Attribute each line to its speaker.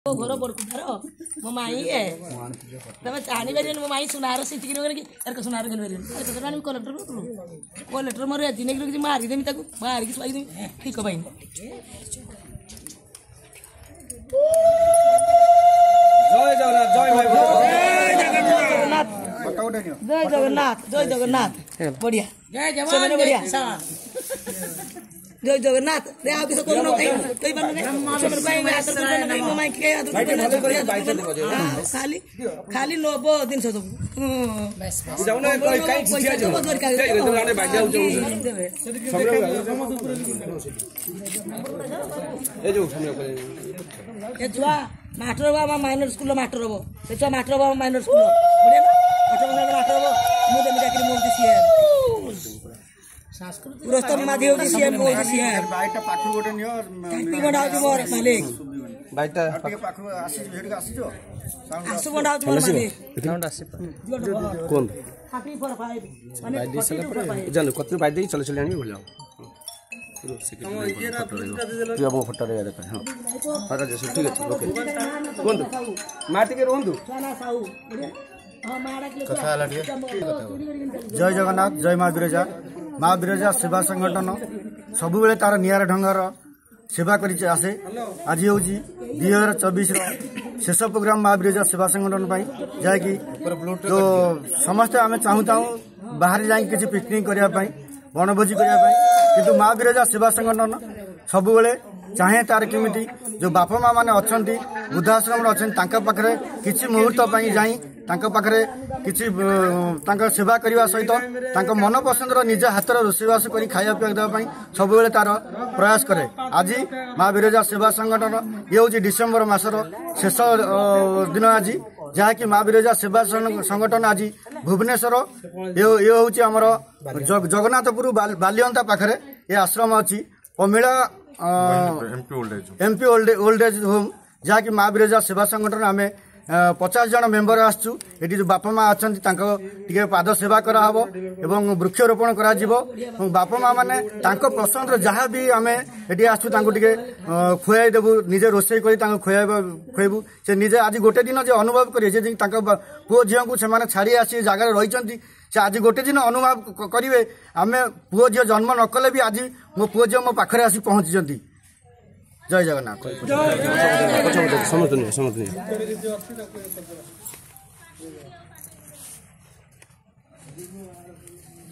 Speaker 1: घर बरकुधार मो माई है तब जानी पारे मो माई सुनार सीटिक सुनार कलेक्टर कलेक्टर मोर दिन मारिदेमी मारिक शुआईदेमी ठीक पाई जय जगन्नाथ जय जगन्नाथ बढ़िया बढ़िया जय जगन्नाथ रे आ किस कोन कई बार ने माइक के खाली खाली 90 दिन सब जाउना काई छिया जो जाने बाजा ए जो समय ए जुआ मास्टर बाबा माइनर स्कूल मास्टर हो से छुआ मास्टर बाबा माइनर स्कूल बढ़िया ना 18 वर्ष मास्टर हो मु देमी चाकरी मोर दिसी है पुरस्कार माधी हो सीएम हो सीएम बाइटा पाखु गोटे नियो टाटी बंडा हो मोर मालिक बाइटा पाखु आसी भेड आसी जो आसु बंडा हो मोर मालिक साउंड आसी कोन 35 माने 45 जानो कतु बाइ दे चले चले आनी बोल जाओ तू अब फोटो रे देखा हां फोटो जैसे ठीक है ओके कोन माटी के रोंदु सोना साऊ कथा हला जय जगन्नाथ जय मां बिरजा माँ बिरजा सेवा संगठन सब बेले तार नियार ढंगर सेवा कर आसे आज हूँ 2024 शेष प्रोग्राम माँ बिरजा सेवा संगठन जहाँकि जो समस्ते आम चाहूँ बाहर जा किसी पिकनिक करने बनभोजी करने किंतु माँ बिरजा सेवा संगठन सब बेले चाहे तार केमिति जो बापा माँ मैंने अच्छा वृद्धाश्रम अच्छा पाखे किसी मुहूर्त जाई पाखे किसी सेवा करने सहित मन पसंद निज हाथ रोषेईवास कर खाया पीवा देवाई सब बेले तार प्रयास करे। आज माँ बिरजा सेवा संगठन ये हूँ डिसेम्बर मासर शेष दिन आज जहाँकि माँ बिरजा सेवा संगठन आज भुवनेश्वर ये हूँ आमर जगन्नाथपुर बालिअंता पाखे ये आश्रम अच्छी पमिला एमपी ओल्ड एज होम जहाँकि माँ बिरजा सेवा संगठन आम 50 जन मेम्बर आसु ये जो बापा माँ अच्छा टे पाद सेवा कराव एवं वृक्षरोपण करा बापा माँ मैंने पसंद जहाँ भी आम ये आसु टे खुआई देवु निजे रोषे कर खुएबू से निजे आज गोटे दिन जो अनुभव करें पुओ झील को छाड़ी आसी जगार रही आज गोटे दिन अनुभव करेंगे आम पुओ झील जन्म न कले भी आज मो पुओ झील मो पाखे आसी पहुंची। जय जगन्नाथ।